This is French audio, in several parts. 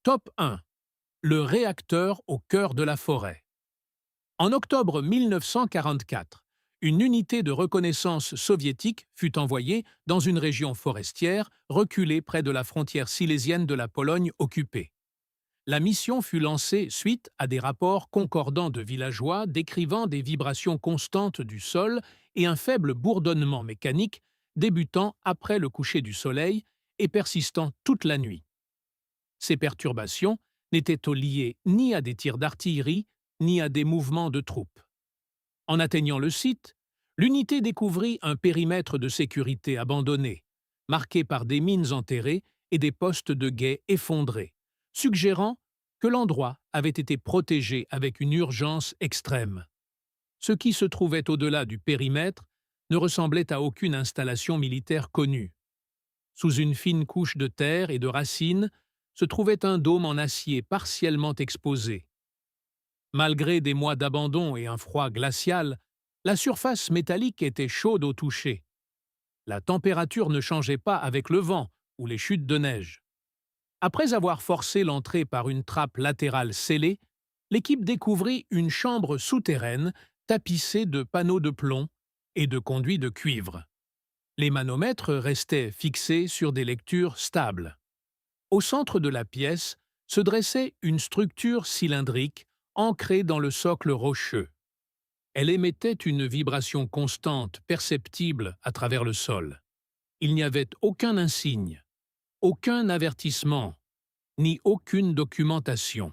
Top 1. Le réacteur au cœur de la forêt. En octobre 1944, une unité de reconnaissance soviétique fut envoyée dans une région forestière reculée près de la frontière silésienne de la Pologne occupée. La mission fut lancée suite à des rapports concordants de villageois décrivant des vibrations constantes du sol et un faible bourdonnement mécanique débutant après le coucher du soleil et persistant toute la nuit. Ces perturbations n'étaient liées ni à des tirs d'artillerie, ni à des mouvements de troupes. En atteignant le site, l'unité découvrit un périmètre de sécurité abandonné, marqué par des mines enterrées et des postes de guet effondrés, suggérant que l'endroit avait été protégé avec une urgence extrême. Ce qui se trouvait au-delà du périmètre ne ressemblait à aucune installation militaire connue. Sous une fine couche de terre et de racines se trouvait un dôme en acier partiellement exposé. Malgré des mois d'abandon et un froid glacial, la surface métallique était chaude au toucher. La température ne changeait pas avec le vent ou les chutes de neige. Après avoir forcé l'entrée par une trappe latérale scellée, l'équipe découvrit une chambre souterraine tapissée de panneaux de plomb et de conduits de cuivre. Les manomètres restaient fixés sur des lectures stables. Au centre de la pièce se dressait une structure cylindrique ancrée dans le socle rocheux. Elle émettait une vibration constante perceptible à travers le sol. Il n'y avait aucun insigne, aucun avertissement, ni aucune documentation.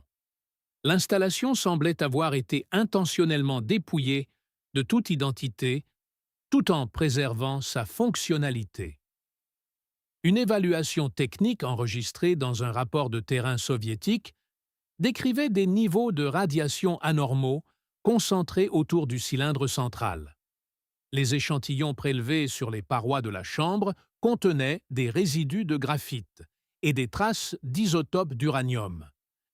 L'installation semblait avoir été intentionnellement dépouillée de toute identité, tout en préservant sa fonctionnalité. Une évaluation technique enregistrée dans un rapport de terrain soviétique décrivait des niveaux de radiation anormaux concentrés autour du cylindre central. Les échantillons prélevés sur les parois de la chambre contenaient des résidus de graphite et des traces d'isotopes d'uranium.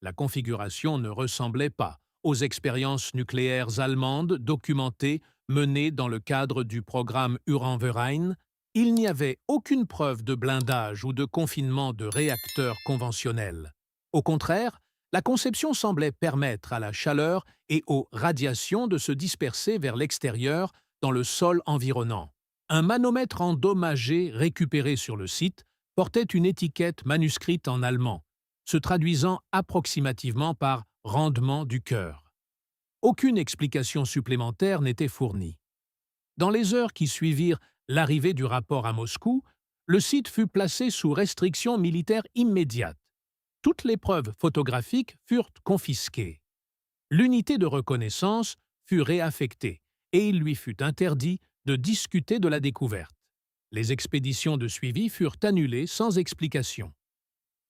La configuration ne ressemblait pas aux expériences nucléaires allemandes documentées menées dans le cadre du programme Uranverein. Il n'y avait aucune preuve de blindage ou de confinement de réacteurs conventionnels. Au contraire, la conception semblait permettre à la chaleur et aux radiations de se disperser vers l'extérieur dans le sol environnant. Un manomètre endommagé récupéré sur le site portait une étiquette manuscrite en allemand, se traduisant approximativement par « rendement du cœur ». Aucune explication supplémentaire n'était fournie. Dans les heures qui suivirent l'arrivée du rapport à Moscou, le site fut placé sous restriction militaire immédiate. Toutes les preuves photographiques furent confisquées. L'unité de reconnaissance fut réaffectée et il lui fut interdit de discuter de la découverte. Les expéditions de suivi furent annulées sans explication.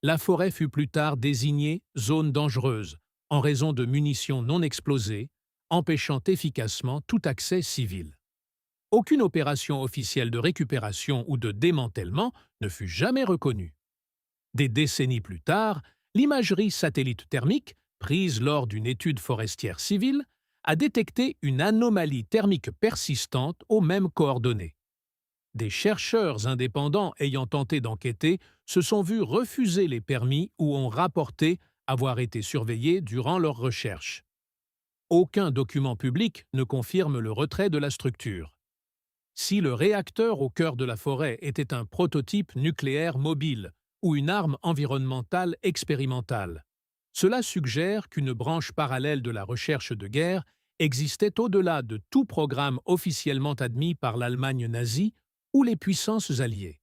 La forêt fut plus tard désignée zone dangereuse en raison de munitions non explosées, empêchant efficacement tout accès civil. Aucune opération officielle de récupération ou de démantèlement ne fut jamais reconnue. Des décennies plus tard, l'imagerie satellite thermique, prise lors d'une étude forestière civile, a détecté une anomalie thermique persistante aux mêmes coordonnées. Des chercheurs indépendants ayant tenté d'enquêter se sont vus refuser les permis ou ont rapporté avoir été surveillés durant leurs recherches. Aucun document public ne confirme le retrait de la structure. Si le réacteur au cœur de la forêt était un prototype nucléaire mobile ou une arme environnementale expérimentale, cela suggère qu'une branche parallèle de la recherche de guerre existait au-delà de tout programme officiellement admis par l'Allemagne nazie ou les puissances alliées.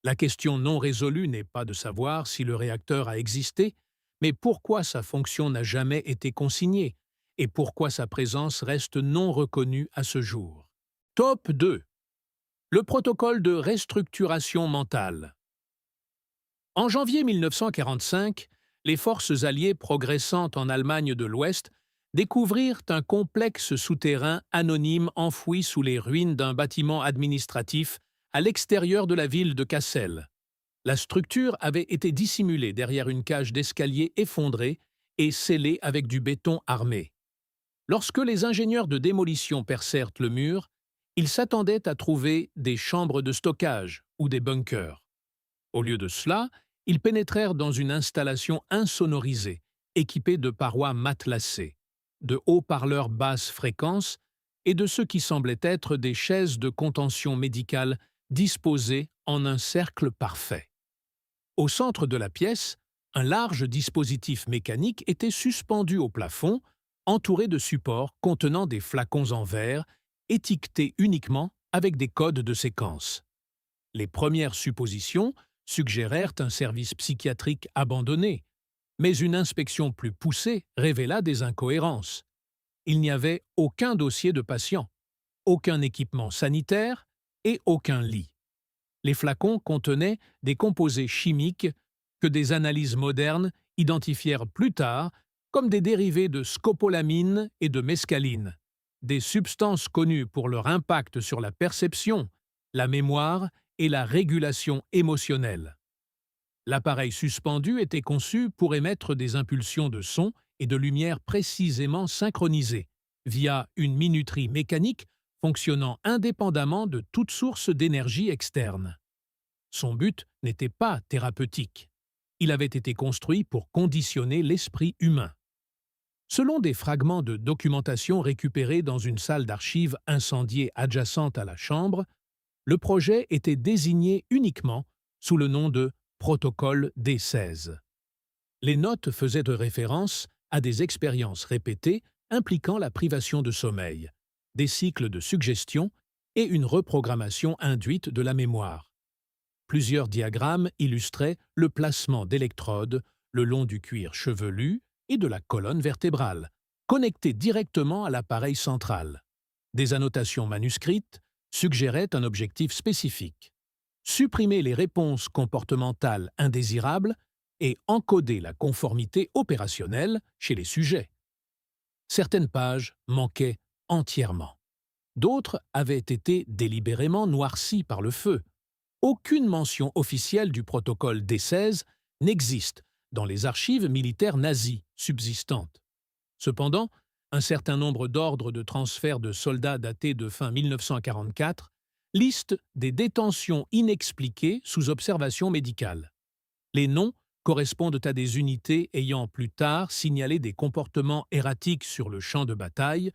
La question non résolue n'est pas de savoir si le réacteur a existé, mais pourquoi sa fonction n'a jamais été consignée et pourquoi sa présence reste non reconnue à ce jour. Top 2. Le protocole de restructuration mentale. En janvier 1945, les forces alliées progressant en Allemagne de l'Ouest découvrirent un complexe souterrain anonyme enfoui sous les ruines d'un bâtiment administratif à l'extérieur de la ville de Kassel. La structure avait été dissimulée derrière une cage d'escalier effondrée et scellée avec du béton armé. Lorsque les ingénieurs de démolition percèrent le mur, ils s'attendaient à trouver des chambres de stockage ou des bunkers. Au lieu de cela, Ils pénétrèrent dans une installation insonorisée, équipée de parois matelassées, de haut-parleurs basse fréquence et de ce qui semblait être des chaises de contention médicale disposées en un cercle parfait. Au centre de la pièce, un large dispositif mécanique était suspendu au plafond, entouré de supports contenant des flacons en verre, étiquetés uniquement avec des codes de séquence. Les premières suppositions suggérèrent un service psychiatrique abandonné, mais une inspection plus poussée révéla des incohérences. Il n'y avait aucun dossier de patient, aucun équipement sanitaire et aucun lit. Les flacons contenaient des composés chimiques que des analyses modernes identifièrent plus tard comme des dérivés de scopolamine et de mescaline, des substances connues pour leur impact sur la perception, la mémoire et la régulation émotionnelle. L'appareil suspendu était conçu pour émettre des impulsions de son et de lumière précisément synchronisées, via une minuterie mécanique fonctionnant indépendamment de toute source d'énergie externe. Son but n'était pas thérapeutique. Il avait été construit pour conditionner l'esprit humain. Selon des fragments de documentation récupérés dans une salle d'archives incendiée adjacente à la chambre, le projet était désigné uniquement sous le nom de protocole D16. Les notes faisaient de référence à des expériences répétées impliquant la privation de sommeil, des cycles de suggestion et une reprogrammation induite de la mémoire. Plusieurs diagrammes illustraient le placement d'électrodes le long du cuir chevelu et de la colonne vertébrale, connectés directement à l'appareil central. Des annotations manuscrites suggéraient un objectif spécifique: supprimer les réponses comportementales indésirables et encoder la conformité opérationnelle chez les sujets. Certaines pages manquaient entièrement. D'autres avaient été délibérément noircies par le feu. Aucune mention officielle du protocole D16 n'existe dans les archives militaires nazies subsistantes. Cependant, un certain nombre d'ordres de transfert de soldats datés de fin 1944 listent des détentions inexpliquées sous observation médicale. Les noms correspondent à des unités ayant plus tard signalé des comportements erratiques sur le champ de bataille,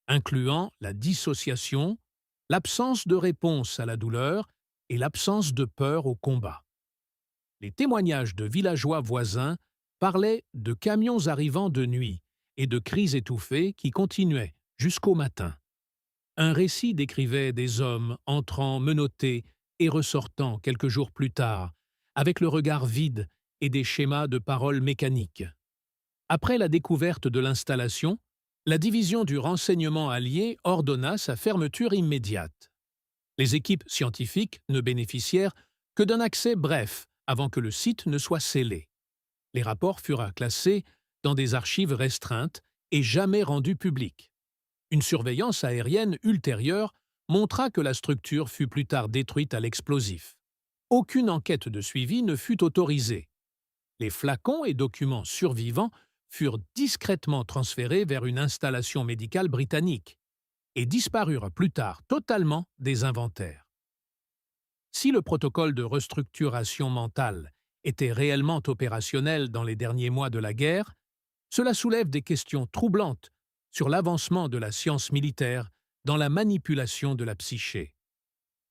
incluant la dissociation, l'absence de réponse à la douleur et l'absence de peur au combat. Les témoignages de villageois voisins parlaient de camions arrivant de nuit et de cris étouffés qui continuaient jusqu'au matin. Un récit décrivait des hommes entrant menottés et ressortant quelques jours plus tard, avec le regard vide et des schémas de paroles mécaniques. Après la découverte de l'installation, la division du renseignement allié ordonna sa fermeture immédiate. Les équipes scientifiques ne bénéficièrent que d'un accès bref avant que le site ne soit scellé. Les rapports furent classés dans des archives restreintes et jamais rendus publics. Une surveillance aérienne ultérieure montra que la structure fut plus tard détruite à l'explosif. Aucune enquête de suivi ne fut autorisée. Les flacons et documents survivants furent discrètement transférés vers une installation médicale britannique et disparurent plus tard totalement des inventaires. Si le protocole de restructuration mentale était réellement opérationnel dans les derniers mois de la guerre, cela soulève des questions troublantes sur l'avancement de la science militaire dans la manipulation de la psyché.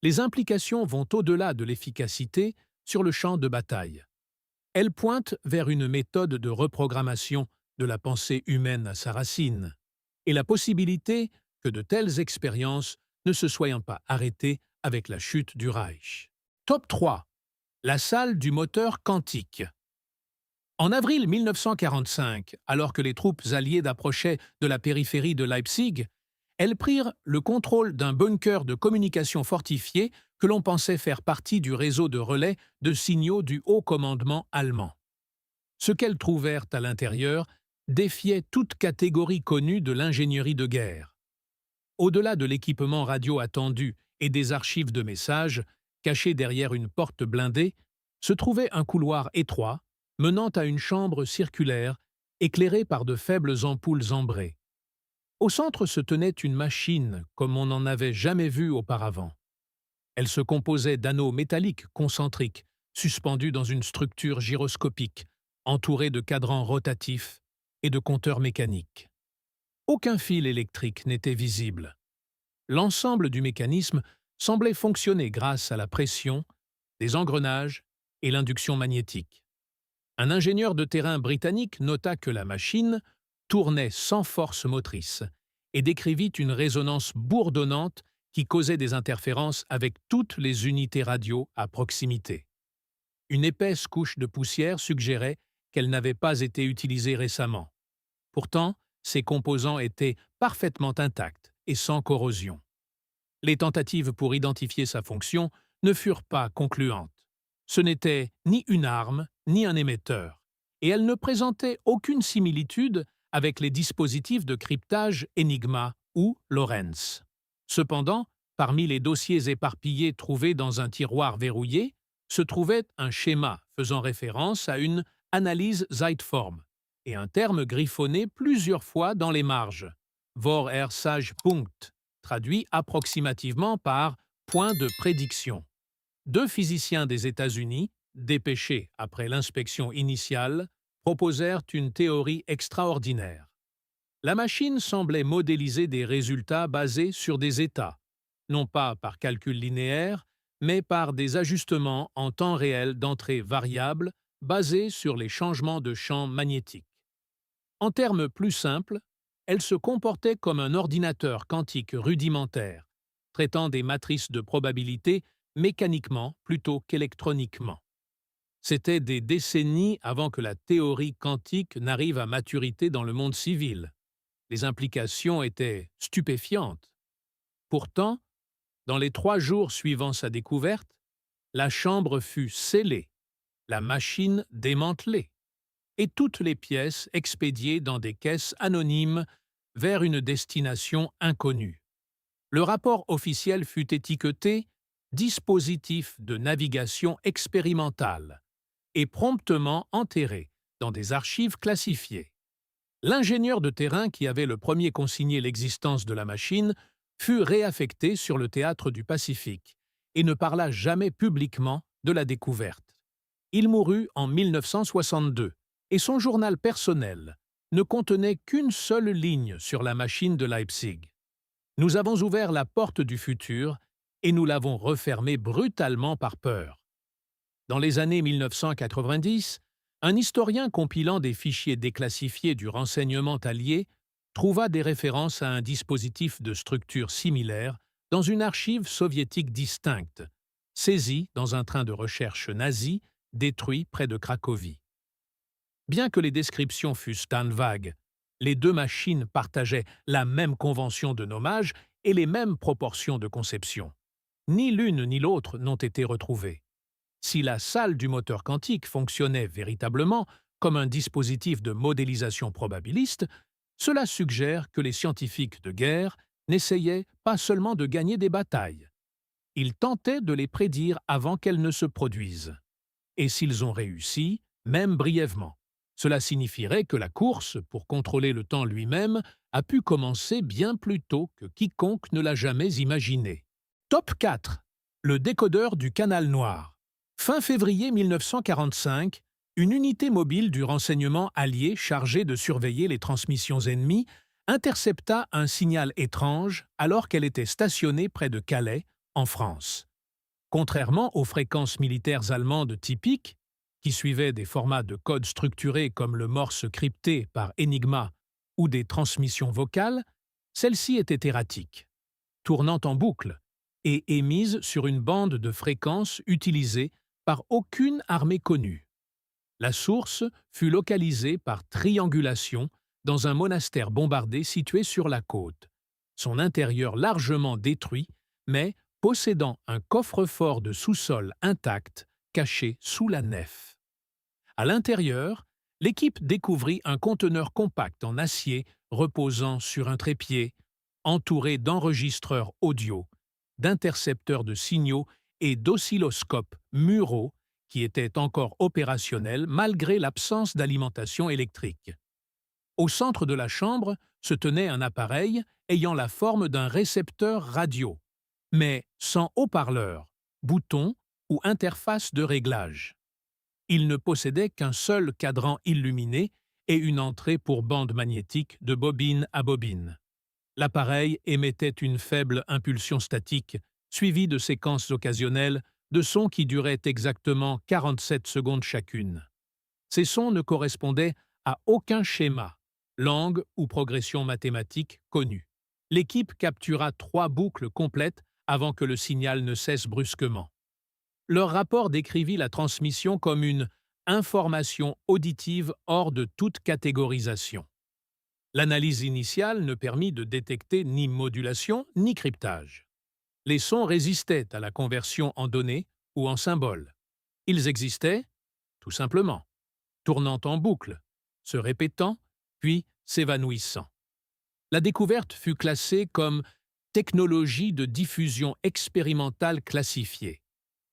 Les implications vont au-delà de l'efficacité sur le champ de bataille. Elles pointent vers une méthode de reprogrammation de la pensée humaine à sa racine, et la possibilité que de telles expériences ne se soient pas arrêtées avec la chute du Reich. Top 3. La salle du moteur quantique. En avril 1945, alors que les troupes alliées approchaient de la périphérie de Leipzig, elles prirent le contrôle d'un bunker de communication fortifié que l'on pensait faire partie du réseau de relais de signaux du haut commandement allemand. Ce qu'elles trouvèrent à l'intérieur défiait toute catégorie connue de l'ingénierie de guerre. Au-delà de l'équipement radio attendu et des archives de messages, cachés derrière une porte blindée, se trouvait un couloir étroit menant à une chambre circulaire éclairée par de faibles ampoules ambrées. Au centre se tenait une machine comme on n'en avait jamais vu auparavant. Elle se composait d'anneaux métalliques concentriques, suspendu dans une structure gyroscopique, entourée de cadrans rotatifs et de compteurs mécaniques. Aucun fil électrique n'était visible. L'ensemble du mécanisme semblait fonctionner grâce à la pression, des engrenages et l'induction magnétique. Un ingénieur de terrain britannique nota que la machine tournait sans force motrice et décrivit une résonance bourdonnante qui causait des interférences avec toutes les unités radio à proximité. Une épaisse couche de poussière suggérait qu'elle n'avait pas été utilisée récemment. Pourtant, ses composants étaient parfaitement intacts et sans corrosion. Les tentatives pour identifier sa fonction ne furent pas concluantes. Ce n'était ni une arme, ni un émetteur, et elle ne présentait aucune similitude avec les dispositifs de cryptage Enigma ou Lorentz. Cependant, parmi les dossiers éparpillés trouvés dans un tiroir verrouillé, se trouvait un schéma faisant référence à une analyse Zeitform et un terme griffonné plusieurs fois dans les marges, Vorhersagspunkt, traduit approximativement par point de prédiction. Deux physiciens des États-Unis, dépêchés après l'inspection initiale, proposèrent une théorie extraordinaire. La machine semblait modéliser des résultats basés sur des états, non pas par calcul linéaire, mais par des ajustements en temps réel d'entrée variables basés sur les changements de champ magnétique. En termes plus simples, elle se comportait comme un ordinateur quantique rudimentaire, traitant des matrices de probabilité mécaniquement plutôt qu'électroniquement. C'était des décennies avant que la théorie quantique n'arrive à maturité dans le monde civil. Les implications étaient stupéfiantes. Pourtant, dans les 3 jours suivant sa découverte, la chambre fut scellée, la machine démantelée, et toutes les pièces expédiées dans des caisses anonymes vers une destination inconnue. Le rapport officiel fut étiqueté « dispositif de navigation expérimental » et promptement enterré dans des archives classifiées. L'ingénieur de terrain qui avait le premier consigné l'existence de la machine fut réaffecté sur le théâtre du Pacifique et ne parla jamais publiquement de la découverte. Il mourut en 1962 et son journal personnel ne contenait qu'une seule ligne sur la machine de Leipzig. Nous avons ouvert la porte du futur et nous l'avons refermée brutalement par peur. Dans les années 1990, un historien compilant des fichiers déclassifiés du renseignement allié trouva des références à un dispositif de structure similaire dans une archive soviétique distincte, saisie dans un train de recherche nazi détruit près de Cracovie. Bien que les descriptions fussent vagues, les deux machines partageaient la même convention de nommage et les mêmes proportions de conception. Ni l'une ni l'autre n'ont été retrouvées. Si la salle du moteur quantique fonctionnait véritablement comme un dispositif de modélisation probabiliste, cela suggère que les scientifiques de guerre n'essayaient pas seulement de gagner des batailles. Ils tentaient de les prédire avant qu'elles ne se produisent. Et s'ils ont réussi, même brièvement, cela signifierait que la course, pour contrôler le temps lui-même, a pu commencer bien plus tôt que quiconque ne l'a jamais imaginé. Top 4. Le décodeur du canal noir. Fin février 1945, une unité mobile du renseignement allié chargée de surveiller les transmissions ennemies intercepta un signal étrange alors qu'elle était stationnée près de Calais, en France. Contrairement aux fréquences militaires allemandes typiques, qui suivaient des formats de code structurés comme le morse crypté par Enigma ou des transmissions vocales, celle-ci était erratique, tournant en boucle et émise sur une bande de fréquences utilisée par aucune armée connue. La source fut localisée par triangulation dans un monastère bombardé situé sur la côte, son intérieur largement détruit, mais possédant un coffre-fort de sous-sol intact caché sous la nef. À l'intérieur, l'équipe découvrit un conteneur compact en acier reposant sur un trépied, entouré d'enregistreurs audio, d'intercepteurs de signaux et d'oscilloscopes muraux qui étaient encore opérationnels malgré l'absence d'alimentation électrique. Au centre de la chambre se tenait un appareil ayant la forme d'un récepteur radio, mais sans haut-parleur, bouton ou interface de réglage. Il ne possédait qu'un seul cadran illuminé et une entrée pour bande magnétique de bobine à bobine. L'appareil émettait une faible impulsion statique, suivie de séquences occasionnelles de sons qui duraient exactement 47 secondes chacune. Ces sons ne correspondaient à aucun schéma, langue ou progression mathématique connue. L'équipe captura 3 boucles complètes avant que le signal ne cesse brusquement. Leur rapport décrivit la transmission comme une information auditive hors de toute catégorisation. L'analyse initiale ne permit de détecter ni modulation ni cryptage. Les sons résistaient à la conversion en données ou en symboles. Ils existaient, tout simplement, tournant en boucle, se répétant, puis s'évanouissant. La découverte fut classée comme technologie de diffusion expérimentale classifiée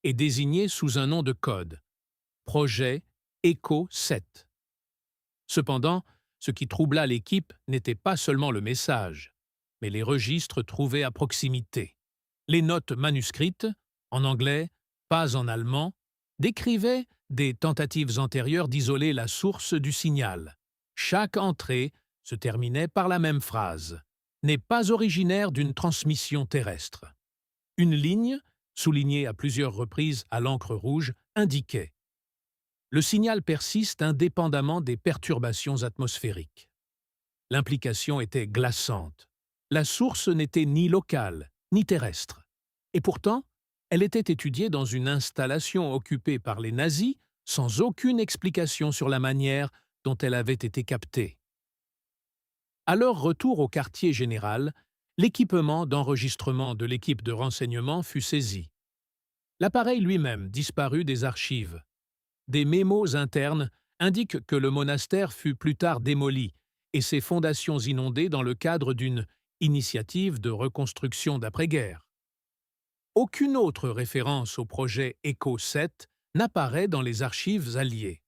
et désignée sous un nom de code, projet ECHO 7. Cependant, ce qui troubla l'équipe n'était pas seulement le message, mais les registres trouvés à proximité. Les notes manuscrites, en anglais, pas en allemand, décrivaient des tentatives antérieures d'isoler la source du signal. Chaque entrée se terminait par la même phrase « n'est pas originaire d'une transmission terrestre ». Une ligne, soulignée à plusieurs reprises à l'encre rouge, indiquait « Le signal persiste indépendamment des perturbations atmosphériques ». L'implication était glaçante. La source n'était ni locale, ni terrestre. Et pourtant, elle était étudiée dans une installation occupée par les nazis sans aucune explication sur la manière dont elle avait été captée. À leur retour au quartier général, l'équipement d'enregistrement de l'équipe de renseignement fut saisi. L'appareil lui-même disparut des archives. Des mémos internes indiquent que le monastère fut plus tard démoli et ses fondations inondées dans le cadre d'une initiative de reconstruction d'après-guerre. Aucune autre référence au projet ECHO 7 n'apparaît dans les archives alliées.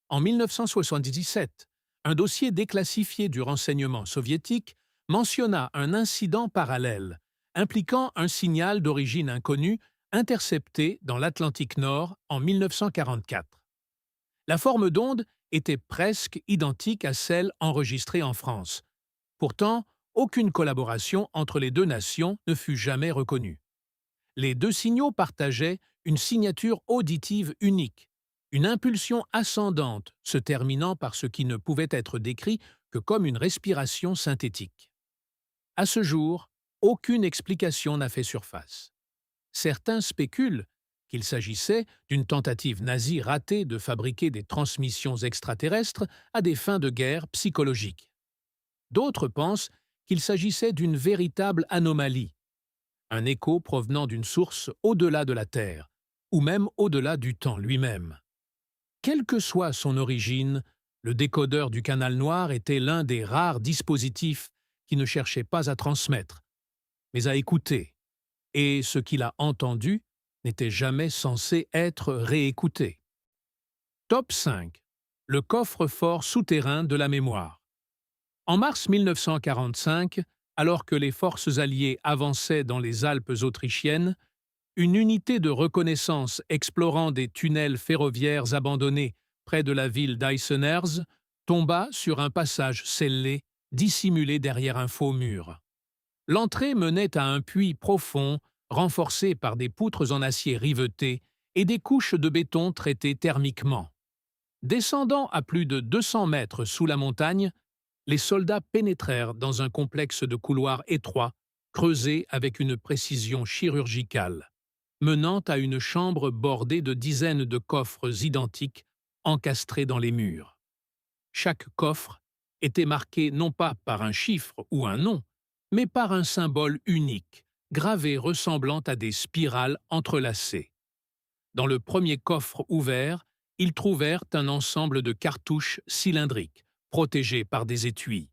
En 1977, un dossier déclassifié du renseignement soviétique mentionna un incident parallèle impliquant un signal d'origine inconnue intercepté dans l'Atlantique Nord en 1944. La forme d'onde était presque identique à celle enregistrée en France. Pourtant, aucune collaboration entre les deux nations ne fut jamais reconnue. Les deux signaux partageaient une signature auditive unique, une impulsion ascendante se terminant par ce qui ne pouvait être décrit que comme une respiration synthétique. À ce jour, aucune explication n'a fait surface. Certains spéculent qu'il s'agissait d'une tentative nazie ratée de fabriquer des transmissions extraterrestres à des fins de guerre psychologiques. D'autres pensent qu'il s'agissait d'une véritable anomalie, un écho provenant d'une source au-delà de la Terre, ou même au-delà du temps lui-même. Quelle que soit son origine, le décodeur du canal noir était l'un des rares dispositifs qui ne cherchait pas à transmettre, mais à écouter, et ce qu'il a entendu n'était jamais censé être réécouté. Top 5. Le coffre-fort souterrain de la mémoire. En mars 1945, alors que les forces alliées avançaient dans les Alpes autrichiennes, une unité de reconnaissance explorant des tunnels ferroviaires abandonnés près de la ville d'Eisenherz tomba sur un passage scellé dissimulé derrière un faux mur. L'entrée menait à un puits profond renforcé par des poutres en acier rivetées et des couches de béton traitées thermiquement. Descendant à plus de 200 mètres sous la montagne, les soldats pénétrèrent dans un complexe de couloirs étroits, creusés avec une précision chirurgicale, menant à une chambre bordée de dizaines de coffres identiques encastrés dans les murs. Chaque coffre était marqué non pas par un chiffre ou un nom, mais par un symbole unique, gravé ressemblant à des spirales entrelacées. Dans le premier coffre ouvert, ils trouvèrent un ensemble de cartouches cylindriques, protégées par des étuis.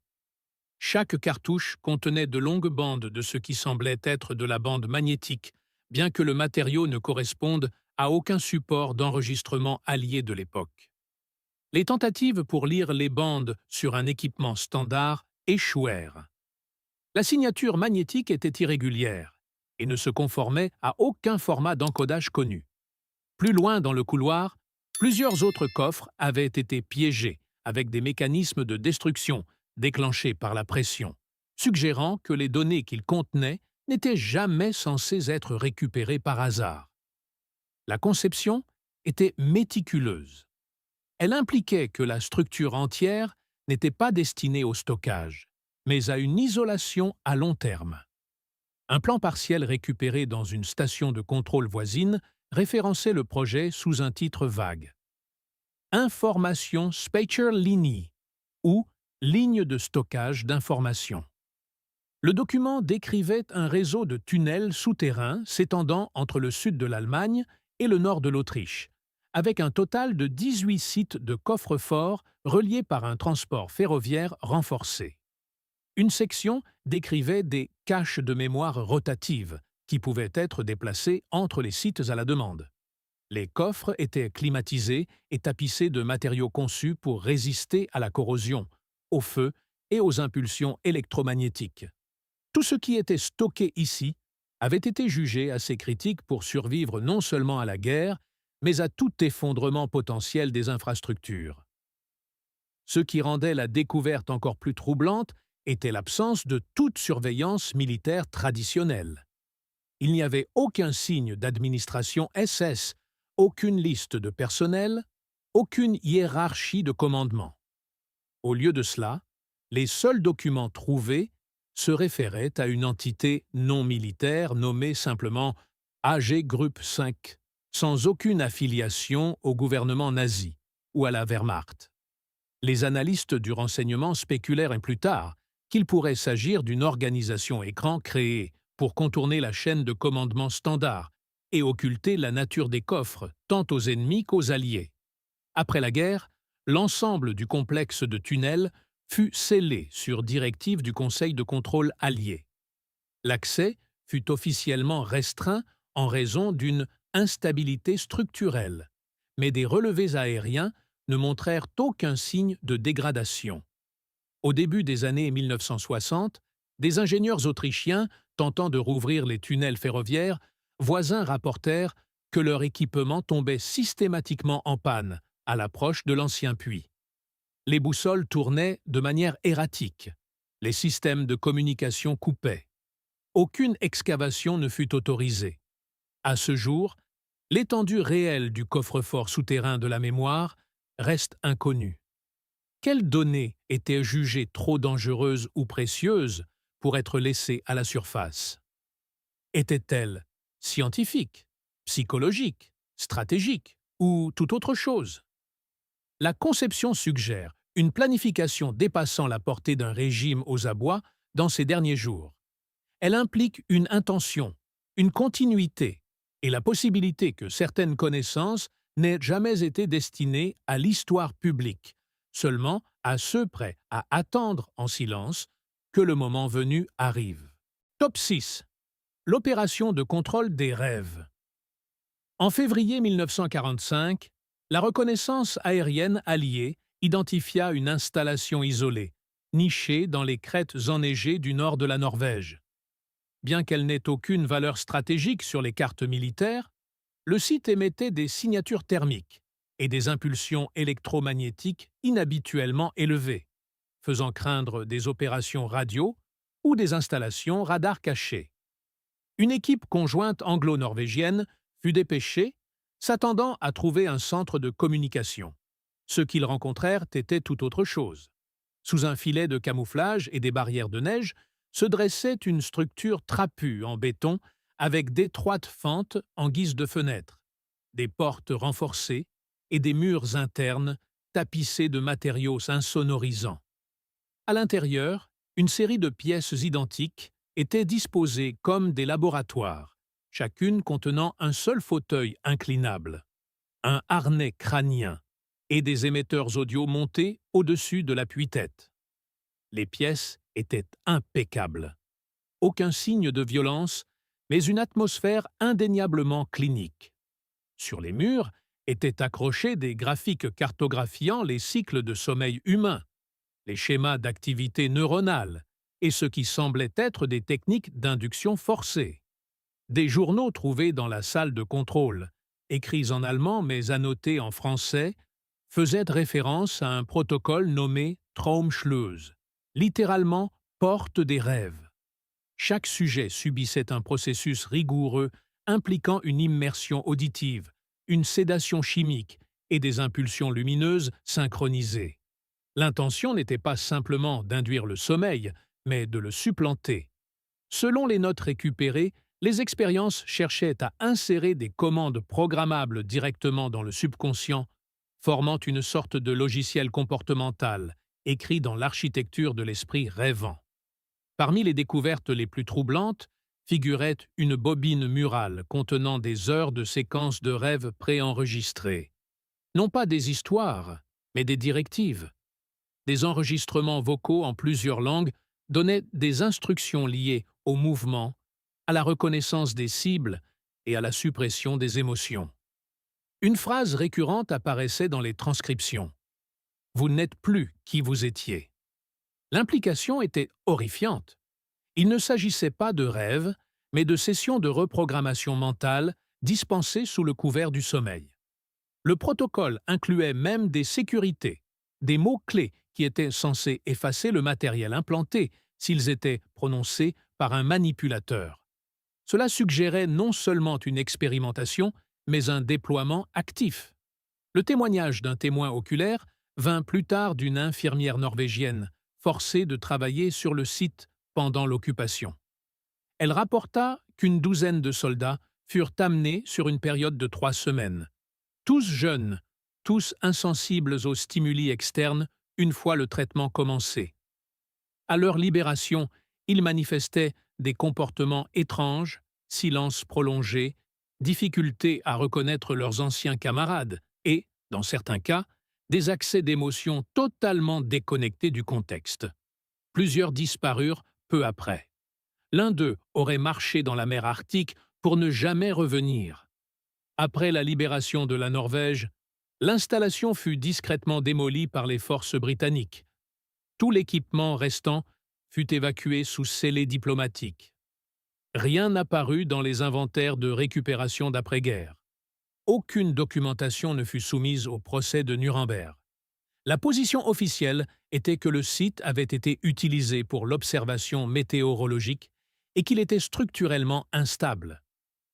Chaque cartouche contenait de longues bandes de ce qui semblait être de la bande magnétique, bien que le matériau ne corresponde à aucun support d'enregistrement allié de l'époque. Les tentatives pour lire les bandes sur un équipement standard échouèrent. La signature magnétique était irrégulière et ne se conformait à aucun format d'encodage connu. Plus loin dans le couloir, plusieurs autres coffres avaient été piégés avec des mécanismes de destruction déclenchés par la pression, suggérant que les données qu'ils contenaient n'étaient jamais censées être récupérées par hasard. La conception était méticuleuse. Elle impliquait que la structure entière n'était pas destinée au stockage, mais à une isolation à long terme. Un plan partiel récupéré dans une station de contrôle voisine référençait le projet sous un titre vague. Information Speicher Linie ou ligne de stockage d'informations. Le document décrivait un réseau de tunnels souterrains s'étendant entre le sud de l'Allemagne et le nord de l'Autriche, avec un total de 18 sites de coffres-forts reliés par un transport ferroviaire renforcé. Une section décrivait des caches de mémoire rotatives qui pouvaient être déplacées entre les sites à la demande. Les coffres étaient climatisés et tapissés de matériaux conçus pour résister à la corrosion, au feu et aux impulsions électromagnétiques. Tout ce qui était stocké ici avait été jugé assez critique pour survivre non seulement à la guerre, mais à tout effondrement potentiel des infrastructures. Ce qui rendait la découverte encore plus troublante était l'absence de toute surveillance militaire traditionnelle. Il n'y avait aucun signe d'administration SS, aucune liste de personnel, aucune hiérarchie de commandement. Au lieu de cela, les seuls documents trouvés se référait à une entité non militaire nommée simplement AG Gruppe 5, sans aucune affiliation au gouvernement nazi ou à la Wehrmacht. Les analystes du renseignement spéculèrent plus tard qu'il pourrait s'agir d'une organisation écran créée pour contourner la chaîne de commandement standard et occulter la nature des coffres tant aux ennemis qu'aux alliés. Après la guerre, l'ensemble du complexe de tunnels fut scellé sur directive du Conseil de contrôle allié. L'accès fut officiellement restreint en raison d'une instabilité structurelle, mais des relevés aériens ne montrèrent aucun signe de dégradation. Au début des années 1960, des ingénieurs autrichiens tentant de rouvrir les tunnels ferroviaires, voisins rapportèrent que leur équipement tombait systématiquement en panne à l'approche de l'ancien puits. Les boussoles tournaient de manière erratique. Les systèmes de communication coupaient. Aucune excavation ne fut autorisée. À ce jour, l'étendue réelle du coffre-fort souterrain de la mémoire reste inconnue. Quelles données étaient jugées trop dangereuses ou précieuses pour être laissées à la surface? Étaient-elles scientifiques, psychologiques, stratégiques ou toute autre chose? La conception suggère une planification dépassant la portée d'un régime aux abois dans ces derniers jours. Elle implique une intention, une continuité et la possibilité que certaines connaissances n'aient jamais été destinées à l'histoire publique, seulement à ceux prêts à attendre en silence que le moment venu arrive. Top 6. L'opération de contrôle des rêves. En février 1945, la reconnaissance aérienne alliée identifia une installation isolée, nichée dans les crêtes enneigées du nord de la Norvège. Bien qu'elle n'ait aucune valeur stratégique sur les cartes militaires, le site émettait des signatures thermiques et des impulsions électromagnétiques inhabituellement élevées, faisant craindre des opérations radio ou des installations radar cachées. Une équipe conjointe anglo-norvégienne fut dépêchée, s'attendant à trouver un centre de communication. Ce qu'ils rencontrèrent était tout autre chose. Sous un filet de camouflage et des barrières de neige se dressait une structure trapue en béton avec d'étroites fentes en guise de fenêtres, des portes renforcées et des murs internes tapissés de matériaux insonorisants. À l'intérieur, une série de pièces identiques étaient disposées comme des laboratoires, chacune contenant un seul fauteuil inclinable, un harnais crânien et des émetteurs audio montés au-dessus de l'appui-tête. Les pièces étaient impeccables. Aucun signe de violence, mais une atmosphère indéniablement clinique. Sur les murs étaient accrochés des graphiques cartographiant les cycles de sommeil humain, les schémas d'activité neuronale et ce qui semblait être des techniques d'induction forcée. Des journaux trouvés dans la salle de contrôle écrits en allemand mais annotés en français, faisaient référence à un protocole nommé Traumschlöse, littéralement porte des rêves. Chaque sujet subissait un processus rigoureux impliquant une immersion auditive, une sédation chimique et des impulsions lumineuses synchronisées. L'intention n'était pas simplement d'induire le sommeil, mais de le supplanter. Selon les notes récupérées, les expériences cherchaient à insérer des commandes programmables directement dans le subconscient, formant une sorte de logiciel comportemental, écrit dans l'architecture de l'esprit rêvant. Parmi les découvertes les plus troublantes figurait une bobine murale contenant des heures de séquences de rêves préenregistrées. Non pas des histoires, mais des directives. Des enregistrements vocaux en plusieurs langues donnaient des instructions liées au mouvement, à la reconnaissance des cibles et à la suppression des émotions. Une phrase récurrente apparaissait dans les transcriptions. « Vous n'êtes plus qui vous étiez ». L'implication était horrifiante. Il ne s'agissait pas de rêves, mais de sessions de reprogrammation mentale dispensées sous le couvert du sommeil. Le protocole incluait même des sécurités, des mots-clés qui étaient censés effacer le matériel implanté s'ils étaient prononcés par un manipulateur. Cela suggérait non seulement une expérimentation, mais un déploiement actif. Le témoignage d'un témoin oculaire vint plus tard d'une infirmière norvégienne, forcée de travailler sur le site pendant l'occupation. Elle rapporta qu'une douzaine de soldats furent amenés sur une période de 3 semaines. Tous jeunes, tous insensibles aux stimuli externes une fois le traitement commencé. À leur libération, ils manifestaient des comportements étranges, silence prolongé, difficulté à reconnaître leurs anciens camarades et, dans certains cas, des accès d'émotions totalement déconnectés du contexte. Plusieurs disparurent peu après. L'un d'eux aurait marché dans la mer Arctique pour ne jamais revenir. Après la libération de la Norvège, l'installation fut discrètement démolie par les forces britanniques. Tout l'équipement restant fut évacué sous scellé diplomatique. Rien n'apparut dans les inventaires de récupération d'après-guerre. Aucune documentation ne fut soumise au procès de Nuremberg. La position officielle était que le site avait été utilisé pour l'observation météorologique et qu'il était structurellement instable.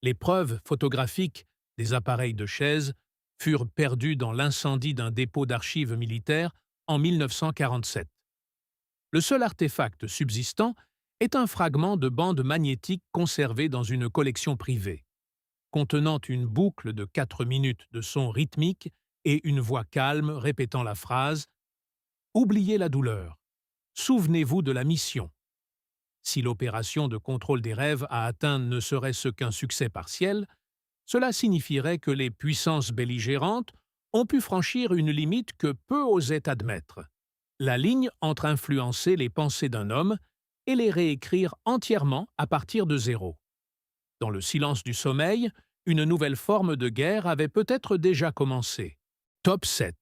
Les preuves photographiques des appareils de chaise furent perdues dans l'incendie d'un dépôt d'archives militaires en 1947. Le seul artefact subsistant est un fragment de bande magnétique conservé dans une collection privée, contenant une boucle de 4 minutes de son rythmique et une voix calme répétant la phrase « Oubliez la douleur. Souvenez-vous de la mission ». Si l'opération de contrôle des rêves à atteindre ne serait-ce qu'un succès partiel, cela signifierait que les puissances belligérantes ont pu franchir une limite que peu osaient admettre, la ligne entre influencer les pensées d'un homme et les réécrire entièrement à partir de zéro. Dans le silence du sommeil, une nouvelle forme de guerre avait peut-être déjà commencé. Top 7.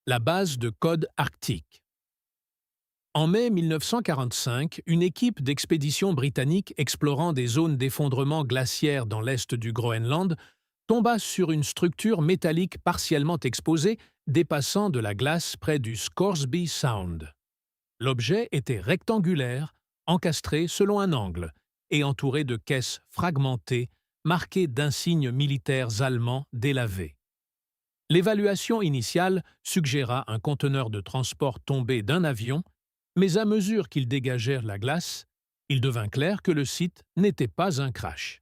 La base de code arctique. En mai 1945, une équipe d'expédition britannique explorant des zones d'effondrement glaciaire dans l'est du Groenland tomba sur une structure métallique partiellement exposée dépassant de la glace près du Scoresby Sound. L'objet était rectangulaire, encastré selon un angle et entouré de caisses fragmentées marquées d'insignes militaires allemands délavés. L'évaluation initiale suggéra un conteneur de transport tombé d'un avion, mais à mesure qu'ils dégagèrent la glace, il devint clair que le site n'était pas un crash.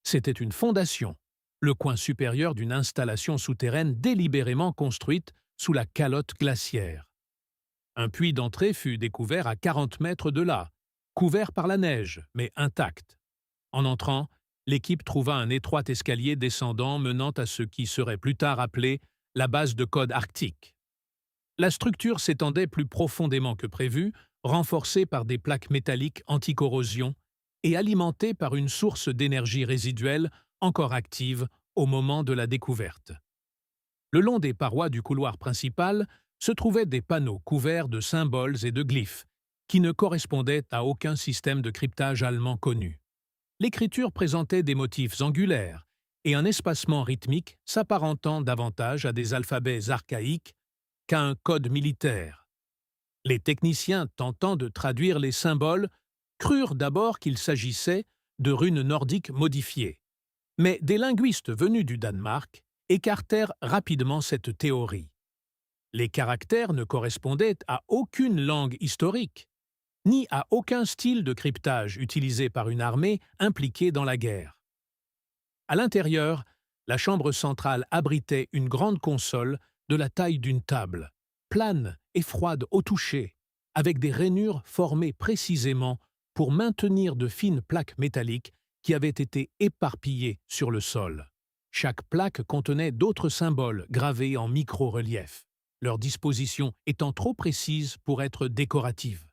C'était une fondation, le coin supérieur d'une installation souterraine délibérément construite sous la calotte glaciaire. Un puits d'entrée fut découvert à 40 mètres de là, couvert par la neige, mais intact. En entrant, l'équipe trouva un étroit escalier descendant menant à ce qui serait plus tard appelé la base de code arctique. La structure s'étendait plus profondément que prévu, renforcée par des plaques métalliques anti-corrosion et alimentée par une source d'énergie résiduelle encore active au moment de la découverte. Le long des parois du couloir principal se trouvaient des panneaux couverts de symboles et de glyphes, qui ne correspondaient à aucun système de cryptage allemand connu. L'écriture présentait des motifs angulaires et un espacement rythmique s'apparentant davantage à des alphabets archaïques qu'à un code militaire. Les techniciens tentant de traduire les symboles crurent d'abord qu'il s'agissait de runes nordiques modifiées. Mais des linguistes venus du Danemark écartèrent rapidement cette théorie. Les caractères ne correspondaient à aucune langue historique, ni à aucun style de cryptage utilisé par une armée impliquée dans la guerre. À l'intérieur, la chambre centrale abritait une grande console de la taille d'une table, plane et froide au toucher, avec des rainures formées précisément pour maintenir de fines plaques métalliques qui avaient été éparpillées sur le sol. Chaque plaque contenait d'autres symboles gravés en micro-relief, leur disposition étant trop précise pour être décorative.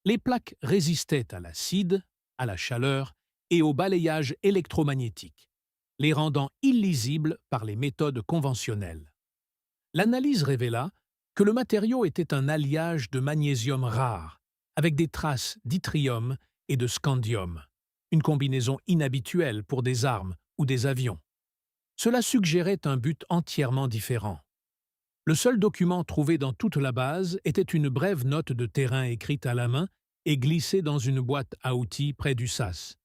Les plaques résistaient à l'acide, à la chaleur et au balayage électromagnétique, les rendant illisibles par les méthodes conventionnelles. L'analyse révéla que le matériau était un alliage de magnésium rare, avec des traces d'yttrium et de scandium, une combinaison inhabituelle pour des armes ou des avions. Cela suggérait un but entièrement différent. Le seul document trouvé dans toute la base était une brève note de terrain écrite à la main et glissée dans une boîte à outils près du sas.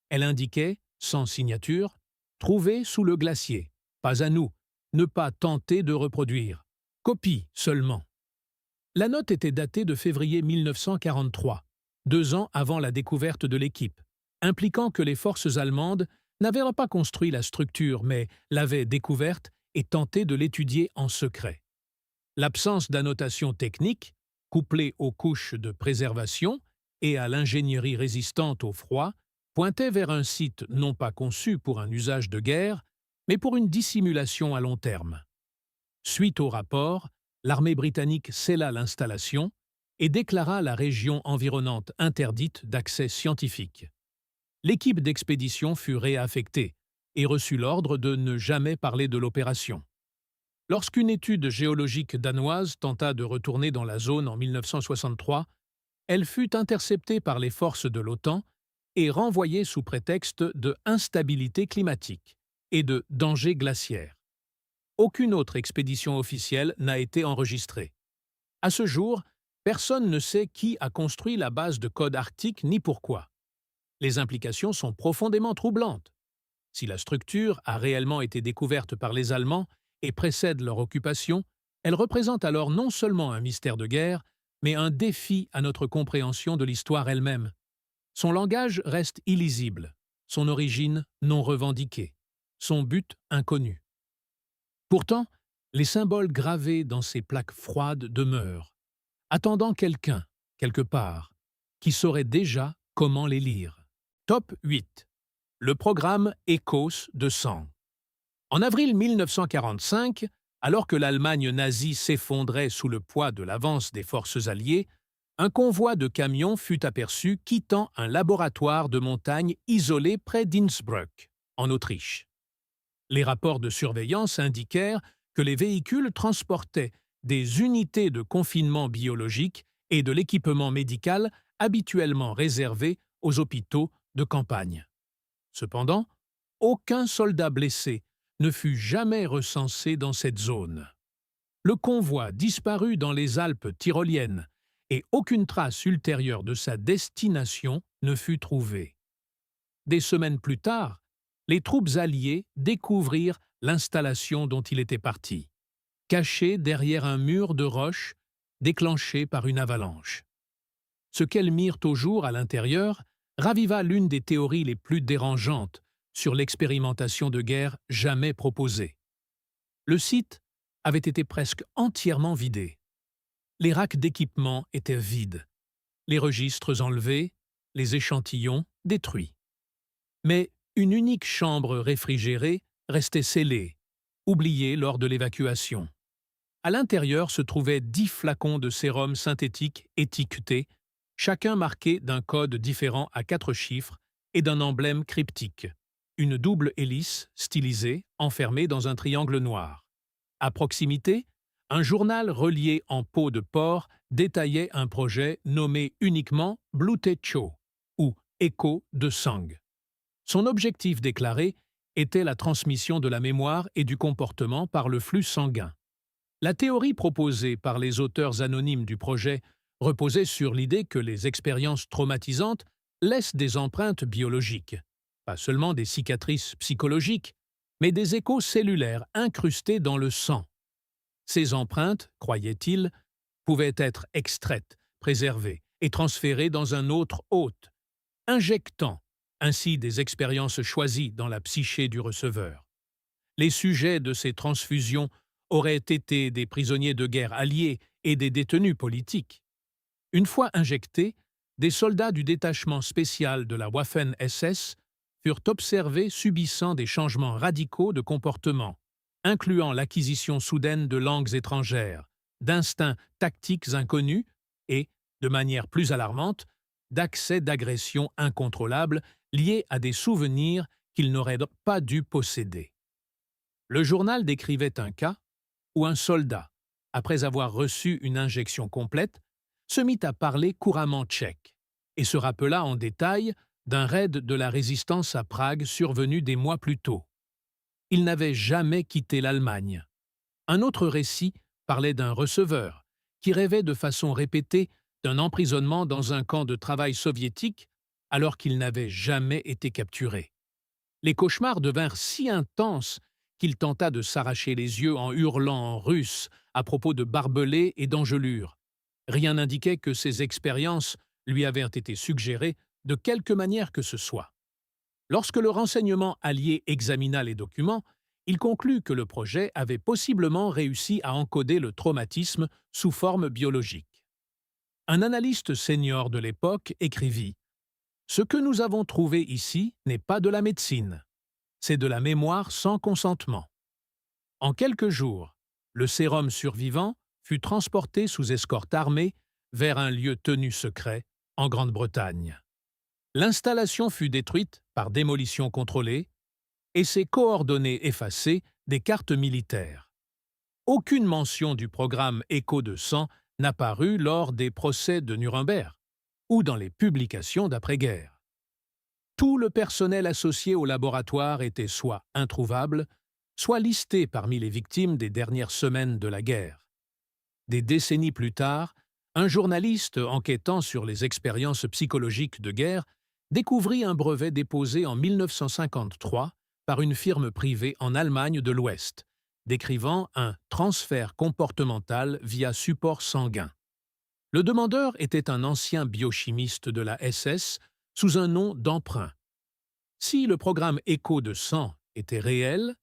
Elle indiquait, sans signature, « Trouvé sous le glacier. Pas à nous. Ne pas tenter de reproduire. Copie seulement. » La note était datée de février 1943, 2 ans avant la découverte de l'équipe, impliquant que les forces allemandes n'avaient pas construit la structure mais l'avaient découverte et tenté de l'étudier en secret. L'absence d'annotation technique, couplée aux couches de préservation et à l'ingénierie résistante au froid, pointait vers un site non pas conçu pour un usage de guerre, mais pour une dissimulation à long terme. Suite au rapport, l'armée britannique scella l'installation et déclara la région environnante interdite d'accès scientifique. L'équipe d'expédition fut réaffectée et reçut l'ordre de ne jamais parler de l'opération. Lorsqu'une étude géologique danoise tenta de retourner dans la zone en 1963, elle fut interceptée par les forces de l'OTAN et renvoyée sous prétexte de instabilité climatique et de danger glaciaire. Aucune autre expédition officielle n'a été enregistrée. À ce jour, personne ne sait qui a construit la base de code arctique ni pourquoi. Les implications sont profondément troublantes. Si la structure a réellement été découverte par les Allemands et précède leur occupation, elle représente alors non seulement un mystère de guerre, mais un défi à notre compréhension de l'histoire elle-même. Son langage reste illisible, son origine non revendiquée, son but inconnu. Pourtant, les symboles gravés dans ces plaques froides demeurent, attendant quelqu'un, quelque part, qui saurait déjà comment les lire. Top 8. Le programme ECOS de Sang. En avril 1945, alors que l'Allemagne nazie s'effondrait sous le poids de l'avance des forces alliées, un convoi de camions fut aperçu quittant un laboratoire de montagne isolé près d'Innsbruck, en Autriche. Les rapports de surveillance indiquèrent que les véhicules transportaient des unités de confinement biologique et de l'équipement médical habituellement réservé aux hôpitaux de campagne. Cependant, aucun soldat blessé ne fut jamais recensé dans cette zone. Le convoi disparut dans les Alpes tyroliennes et aucune trace ultérieure de sa destination ne fut trouvée. Des semaines plus tard, les troupes alliées découvrirent l'installation dont il était parti, cachée derrière un mur de roches déclenché par une avalanche. Ce qu'elles mirent au jour à l'intérieur raviva l'une des théories les plus dérangeantes sur l'expérimentation de guerre jamais proposée. Le site avait été presque entièrement vidé. Les racks d'équipement étaient vides, les registres enlevés, les échantillons détruits. Mais une unique chambre réfrigérée restait scellée, oubliée lors de l'évacuation. À l'intérieur se trouvaient 10 flacons de sérum synthétique étiquetés, chacun marqué d'un code différent à 4 chiffres et d'un emblème cryptique, une double hélice stylisée enfermée dans un triangle noir. À proximité, un journal relié en peau de porc détaillait un projet nommé uniquement Blutecho ou Écho de Sang. Son objectif déclaré était la transmission de la mémoire et du comportement par le flux sanguin. La théorie proposée par les auteurs anonymes du projet reposait sur l'idée que les expériences traumatisantes laissent des empreintes biologiques, pas seulement des cicatrices psychologiques, mais des échos cellulaires incrustés dans le sang. Ces empreintes, croyait-il, pouvaient être extraites, préservées et transférées dans un autre hôte, injectant ainsi des expériences choisies dans la psyché du receveur. Les sujets de ces transfusions auraient été des prisonniers de guerre alliés et des détenus politiques. Une fois injectés, des soldats du détachement spécial de la Waffen-SS furent observés subissant des changements radicaux de comportement, incluant l'acquisition soudaine de langues étrangères, d'instincts tactiques inconnus et, de manière plus alarmante, d'accès d'agression incontrôlables liés à des souvenirs qu'ils n'auraient pas dû posséder. Le journal décrivait un cas où un soldat, après avoir reçu une injection complète, se mit à parler couramment tchèque et se rappela en détail d'un raid de la résistance à Prague survenu des mois plus tôt. Il n'avait jamais quitté l'Allemagne. Un autre récit parlait d'un receveur qui rêvait de façon répétée d'un emprisonnement dans un camp de travail soviétique alors qu'il n'avait jamais été capturé. Les cauchemars devinrent si intenses qu'il tenta de s'arracher les yeux en hurlant en russe à propos de barbelés et d'engelures. Rien n'indiquait que ces expériences lui avaient été suggérées de quelque manière que ce soit. Lorsque le renseignement allié examina les documents, il conclut que le projet avait possiblement réussi à encoder le traumatisme sous forme biologique. Un analyste senior de l'époque écrivit « Ce que nous avons trouvé ici n'est pas de la médecine, c'est de la mémoire sans consentement. » En quelques jours, le sérum survivant fut transporté sous escorte armée vers un lieu tenu secret en Grande-Bretagne. L'installation fut détruite par démolition contrôlée et ses coordonnées effacées des cartes militaires. Aucune mention du programme Écho de sang n'apparut lors des procès de Nuremberg ou dans les publications d'après-guerre. Tout le personnel associé au laboratoire était soit introuvable, soit listé parmi les victimes des dernières semaines de la guerre. Des décennies plus tard, un journaliste enquêtant sur les expériences psychologiques de guerre découvrit un brevet déposé en 1953 par une firme privée en Allemagne de l'Ouest, décrivant un transfert comportemental via support sanguin. Le demandeur était un ancien biochimiste de la SS sous un nom d'emprunt. Si le programme Écho de sang était réel,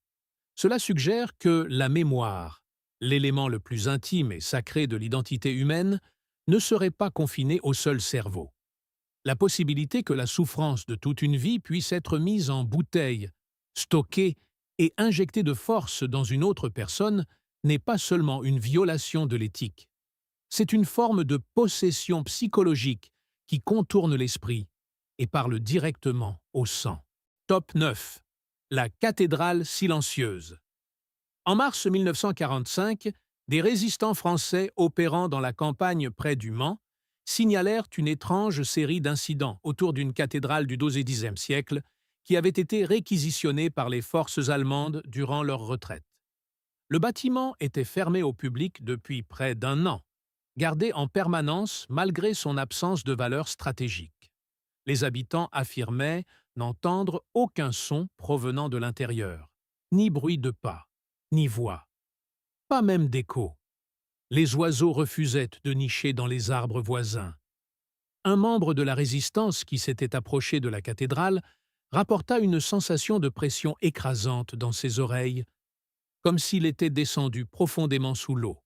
cela suggère que la mémoire, l'élément le plus intime et sacré de l'identité humaine, ne serait pas confinée au seul cerveau. La possibilité que la souffrance de toute une vie puisse être mise en bouteille, stockée et injectée de force dans une autre personne n'est pas seulement une violation de l'éthique. C'est une forme de possession psychologique qui contourne l'esprit et parle directement au sang. Top 9. La cathédrale silencieuse. En mars 1945, des résistants français opérant dans la campagne près du Mans signalèrent une étrange série d'incidents autour d'une cathédrale du XIIe siècle qui avait été réquisitionnée par les forces allemandes durant leur retraite. Le bâtiment était fermé au public depuis près d'un an, gardé en permanence malgré son absence de valeur stratégique. Les habitants affirmaient n'entendre aucun son provenant de l'intérieur, ni bruit de pas, ni voix, pas même d'écho. Les oiseaux refusaient de nicher dans les arbres voisins. Un membre de la résistance qui s'était approché de la cathédrale rapporta une sensation de pression écrasante dans ses oreilles, comme s'il était descendu profondément sous l'eau.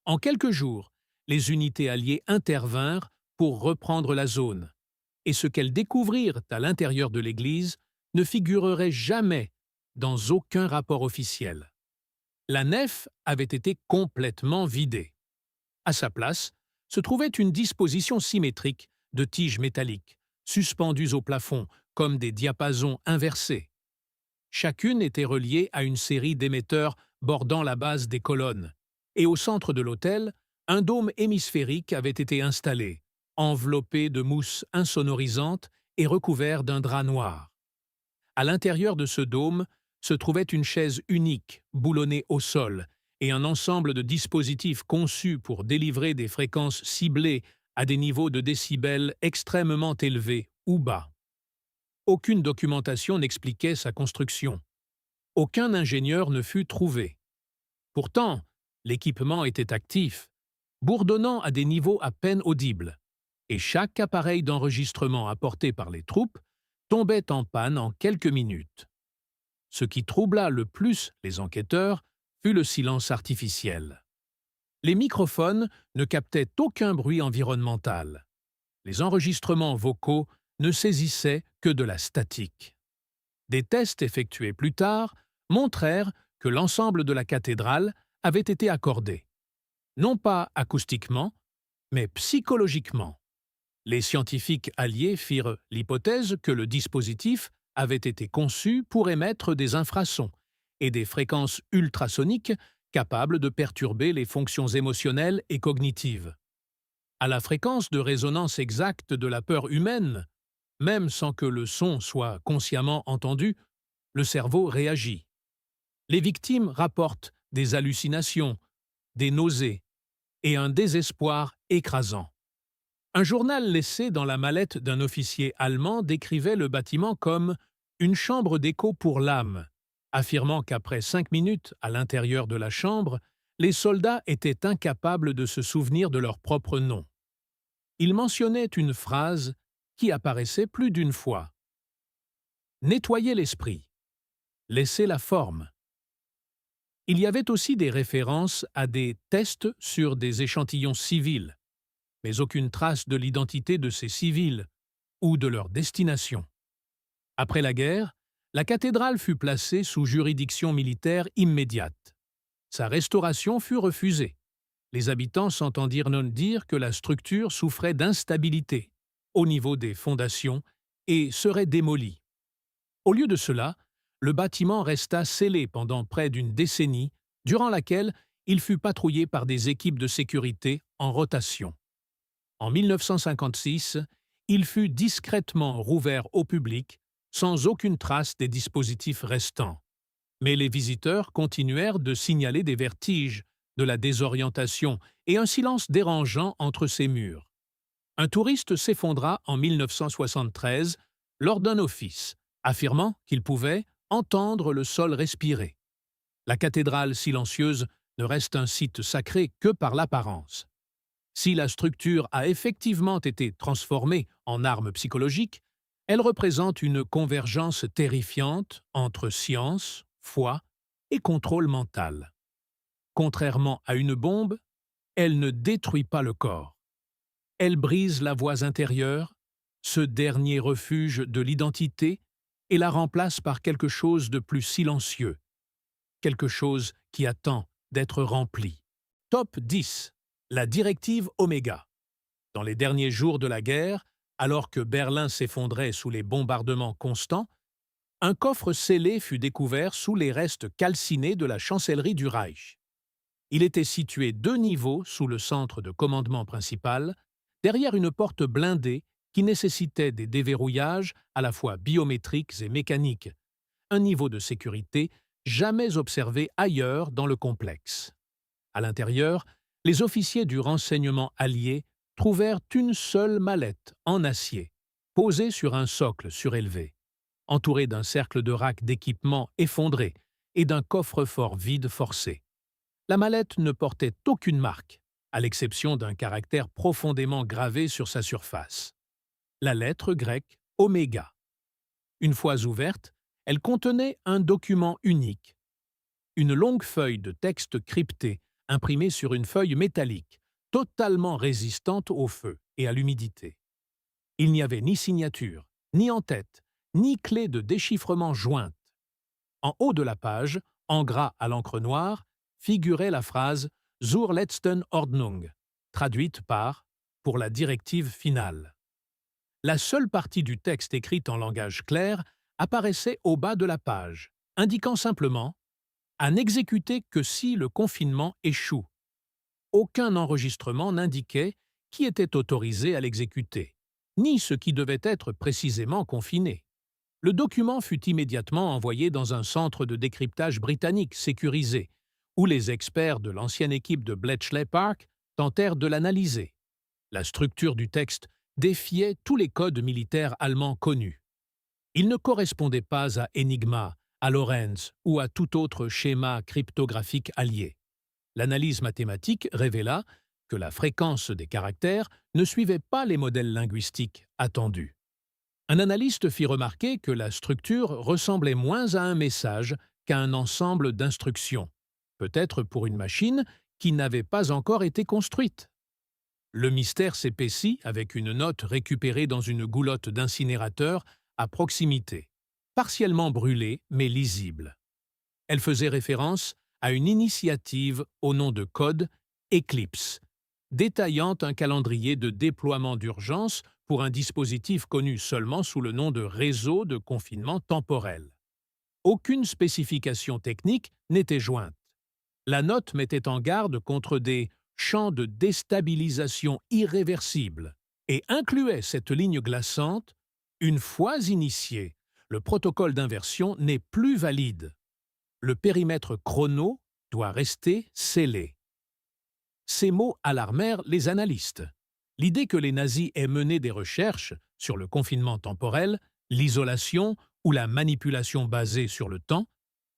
En quelques jours, les unités alliées intervinrent pour reprendre la zone, et ce qu'elles découvrirent à l'intérieur de l'église ne figurerait jamais dans aucun rapport officiel. La nef avait été complètement vidée. À sa place se trouvait une disposition symétrique de tiges métalliques, suspendues au plafond comme des diapasons inversés. Chacune était reliée à une série d'émetteurs bordant la base des colonnes, et au centre de l'autel, un dôme hémisphérique avait été installé, enveloppé de mousse insonorisante et recouvert d'un drap noir. À l'intérieur de ce dôme se trouvait une chaise unique, boulonnée au sol, et un ensemble de dispositifs conçus pour délivrer des fréquences ciblées à des niveaux de décibels extrêmement élevés ou bas. Aucune documentation n'expliquait sa construction. Aucun ingénieur ne fut trouvé. Pourtant, l'équipement était actif, bourdonnant à des niveaux à peine audibles, et chaque appareil d'enregistrement apporté par les troupes tombait en panne en quelques minutes. Ce qui troubla le plus les enquêteurs fut le silence artificiel. Les microphones ne captaient aucun bruit environnemental. Les enregistrements vocaux ne saisissaient que de la statique. Des tests effectués plus tard montrèrent que l'ensemble de la cathédrale avait été accordé, non pas acoustiquement, mais psychologiquement. Les scientifiques alliés firent l'hypothèse que le dispositif avait été conçu pour émettre des infrasons et des fréquences ultrasoniques capables de perturber les fonctions émotionnelles et cognitives. À la fréquence de résonance exacte de la peur humaine, même sans que le son soit consciemment entendu, le cerveau réagit. Les victimes rapportent des hallucinations, des nausées et un désespoir écrasant. Un journal laissé dans la mallette d'un officier allemand décrivait le bâtiment comme « une chambre d'écho pour l'âme », affirmant qu'après 5 minutes à l'intérieur de la chambre, les soldats étaient incapables de se souvenir de leur propre nom. Il mentionnait une phrase qui apparaissait plus d'une fois. « Nettoyer l'esprit. Laisser la forme. » Il y avait aussi des références à des tests sur des échantillons civils, mais aucune trace de l'identité de ces civils ou de leur destination. Après la guerre, la cathédrale fut placée sous juridiction militaire immédiate. Sa restauration fut refusée. Les habitants s'entendirent dire que la structure souffrait d'instabilité au niveau des fondations et serait démolie. Au lieu de cela, le bâtiment resta scellé pendant près d'une décennie, durant laquelle il fut patrouillé par des équipes de sécurité en rotation. En 1956, il fut discrètement rouvert au public, sans aucune trace des dispositifs restants. Mais les visiteurs continuèrent de signaler des vertiges, de la désorientation et un silence dérangeant entre ces murs. Un touriste s'effondra en 1973 lors d'un office, affirmant qu'il pouvait entendre le sol respirer. La cathédrale silencieuse ne reste un site sacré que par l'apparence. Si la structure a effectivement été transformée en arme psychologique, elle représente une convergence terrifiante entre science, foi et contrôle mental. Contrairement à une bombe, elle ne détruit pas le corps. Elle brise la voix intérieure, ce dernier refuge de l'identité, et la remplace par quelque chose de plus silencieux, quelque chose qui attend d'être rempli. Top 10. La directive Oméga. Dans les derniers jours de la guerre, alors que Berlin s'effondrait sous les bombardements constants, un coffre scellé fut découvert sous les restes calcinés de la chancellerie du Reich. Il était situé 2 niveaux sous le centre de commandement principal, derrière une porte blindée qui nécessitait des déverrouillages à la fois biométriques et mécaniques, un niveau de sécurité jamais observé ailleurs dans le complexe. À l'intérieur, les officiers du renseignement allié trouvèrent une seule mallette en acier, posée sur un socle surélevé, entourée d'un cercle de racks d'équipements effondrés et d'un coffre-fort vide forcé. La mallette ne portait aucune marque, à l'exception d'un caractère profondément gravé sur sa surface. La lettre grecque Oméga. Une fois ouverte, elle contenait un document unique, une longue feuille de texte crypté imprimée sur une feuille métallique, totalement résistante au feu et à l'humidité. Il n'y avait ni signature, ni en-tête, ni clé de déchiffrement jointe. En haut de la page, en gras à l'encre noire, figurait la phrase « Zur letzten Ordnung », traduite par « pour la directive finale ». La seule partie du texte écrite en langage clair apparaissait au bas de la page, indiquant simplement « à n'exécuter que si le confinement échoue ». Aucun enregistrement n'indiquait qui était autorisé à l'exécuter, ni ce qui devait être précisément confiné. Le document fut immédiatement envoyé dans un centre de décryptage britannique sécurisé, où les experts de l'ancienne équipe de Bletchley Park tentèrent de l'analyser. La structure du texte défiait tous les codes militaires allemands connus. Il ne correspondait pas à Enigma, à Lorenz ou à tout autre schéma cryptographique allié. L'analyse mathématique révéla que la fréquence des caractères ne suivait pas les modèles linguistiques attendus. Un analyste fit remarquer que la structure ressemblait moins à un message qu'à un ensemble d'instructions, peut-être pour une machine qui n'avait pas encore été construite. Le mystère s'épaissit avec une note récupérée dans une goulotte d'incinérateur à proximité, partiellement brûlée mais lisible. Elle faisait référence à une initiative au nom de code Eclipse, détaillant un calendrier de déploiement d'urgence pour un dispositif connu seulement sous le nom de réseau de confinement temporel. Aucune spécification technique n'était jointe. La note mettait en garde contre des champs de déstabilisation irréversibles et incluait cette ligne glaçante: une fois initié, le protocole d'inversion n'est plus valide. Le périmètre chrono doit rester scellé. Ces mots alarmèrent les analystes. L'idée que les nazis aient mené des recherches sur le confinement temporel, l'isolation ou la manipulation basée sur le temps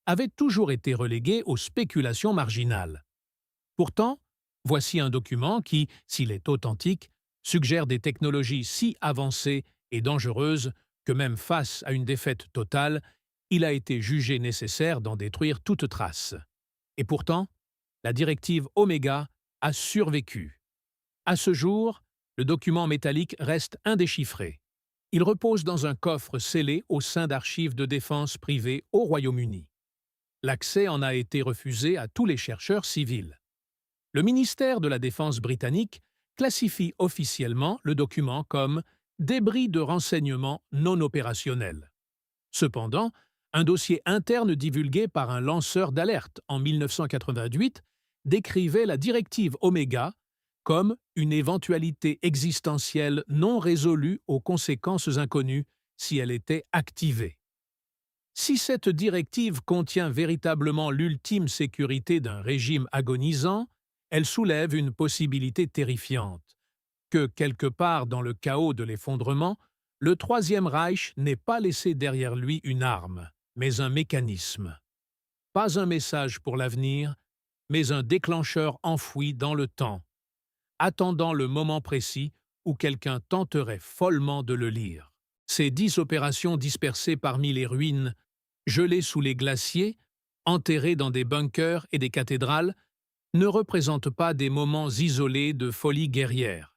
avait toujours été reléguée aux spéculations marginales. Pourtant, voici un document qui, s'il est authentique, suggère des technologies si avancées et dangereuses que même face à une défaite totale, il a été jugé nécessaire d'en détruire toute trace. Et pourtant, la directive Oméga a survécu. À ce jour, le document métallique reste indéchiffré. Il repose dans un coffre scellé au sein d'archives de défense privées au Royaume-Uni. L'accès en a été refusé à tous les chercheurs civils. Le ministère de la Défense britannique classifie officiellement le document comme débris de renseignements non opérationnels. Cependant, un dossier interne divulgué par un lanceur d'alerte en 1988 décrivait la directive Oméga comme une éventualité existentielle non résolue aux conséquences inconnues si elle était activée. Si cette directive contient véritablement l'ultime sécurité d'un régime agonisant, elle soulève une possibilité terrifiante: que, quelque part dans le chaos de l'effondrement, le Troisième Reich n'ait pas laissé derrière lui une arme, mais un mécanisme. Pas un message pour l'avenir, mais un déclencheur enfoui dans le temps, attendant le moment précis où quelqu'un tenterait follement de le lire. Ces 10 opérations dispersées parmi les ruines, gelées sous les glaciers, enterrées dans des bunkers et des cathédrales, ne représentent pas des moments isolés de folie guerrière.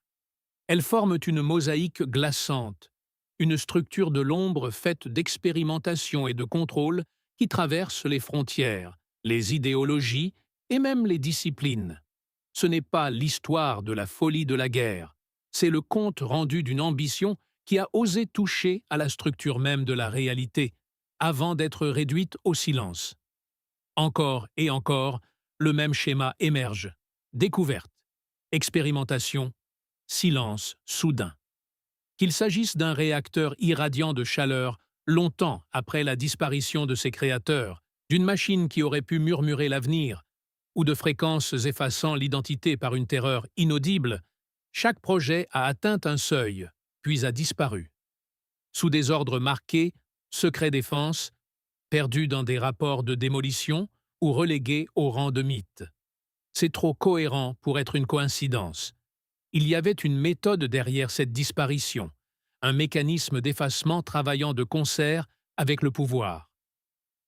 Elles forment une mosaïque glaçante, une structure de l'ombre faite d'expérimentation et de contrôle qui traverse les frontières, les idéologies et même les disciplines. Ce n'est pas l'histoire de la folie de la guerre, c'est le compte rendu d'une ambition qui a osé toucher à la structure même de la réalité, avant d'être réduite au silence. Encore et encore, le même schéma émerge: découverte, expérimentation, silence soudain. Qu'il s'agisse d'un réacteur irradiant de chaleur longtemps après la disparition de ses créateurs, d'une machine qui aurait pu murmurer l'avenir, ou de fréquences effaçant l'identité par une terreur inaudible, chaque projet a atteint un seuil, puis a disparu. Sous des ordres marqués, secret défense, perdu dans des rapports de démolition ou relégué au rang de mythe. C'est trop cohérent pour être une coïncidence. Il y avait une méthode derrière cette disparition, un mécanisme d'effacement travaillant de concert avec le pouvoir.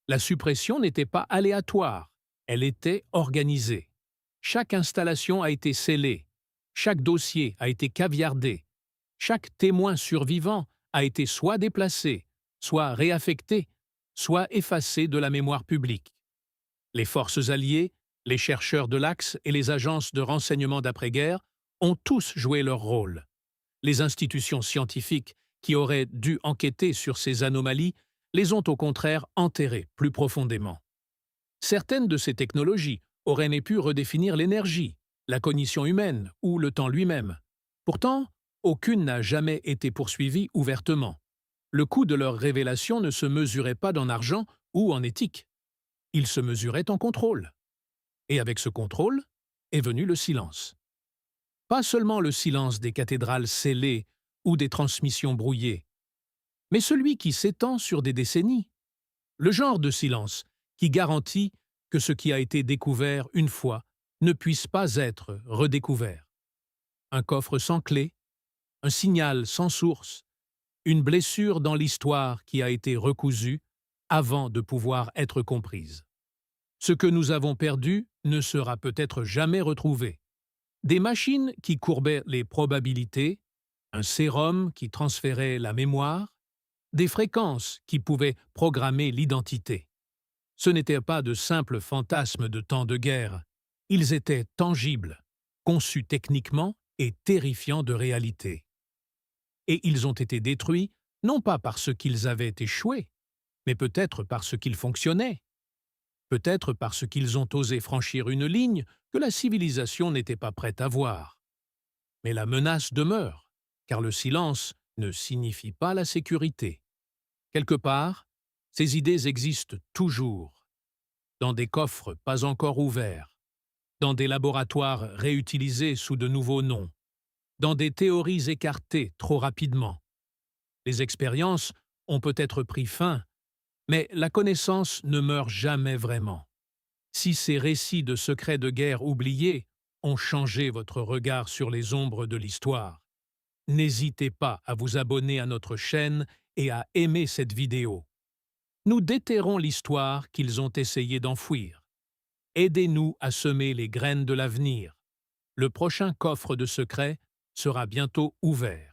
La suppression n'était pas aléatoire, elle était organisée. Chaque installation a été scellée, chaque dossier a été caviardé, chaque témoin survivant a été soit déplacé, soit réaffecté, soit effacé de la mémoire publique. Les forces alliées, les chercheurs de l'Axe et les agences de renseignement d'après-guerre ont tous joué leur rôle. Les institutions scientifiques qui auraient dû enquêter sur ces anomalies les ont au contraire enterrées plus profondément. Certaines de ces technologies auraient pu redéfinir l'énergie, la cognition humaine ou le temps lui-même. Pourtant, aucune n'a jamais été poursuivie ouvertement. Le coût de leur révélation ne se mesurait pas en argent ou en éthique. Il se mesurait en contrôle. Et avec ce contrôle est venu le silence. Pas seulement le silence des cathédrales scellées ou des transmissions brouillées, mais celui qui s'étend sur des décennies. Le genre de silence qui garantit que ce qui a été découvert une fois ne puisse pas être redécouvert. Un coffre sans clé, un signal sans source, une blessure dans l'histoire qui a été recousue avant de pouvoir être comprise. Ce que nous avons perdu ne sera peut-être jamais retrouvé. Des machines qui courbaient les probabilités, un sérum qui transférait la mémoire, des fréquences qui pouvaient programmer l'identité. Ce n'étaient pas de simples fantasmes de temps de guerre, ils étaient tangibles, conçus techniquement et terrifiants de réalité. Et ils ont été détruits non pas parce qu'ils avaient échoué, mais peut-être parce qu'ils fonctionnaient. Peut-être parce qu'ils ont osé franchir une ligne que la civilisation n'était pas prête à voir. Mais la menace demeure, car le silence ne signifie pas la sécurité. Quelque part, ces idées existent toujours, dans des coffres pas encore ouverts, dans des laboratoires réutilisés sous de nouveaux noms, dans des théories écartées trop rapidement. Les expériences ont peut-être pris fin, mais la connaissance ne meurt jamais vraiment. Si ces récits de secrets de guerre oubliés ont changé votre regard sur les ombres de l'histoire, n'hésitez pas à vous abonner à notre chaîne et à aimer cette vidéo. Nous déterrons l'histoire qu'ils ont essayé d'enfouir. Aidez-nous à semer les graines de l'avenir. Le prochain coffre de secrets sera bientôt ouvert.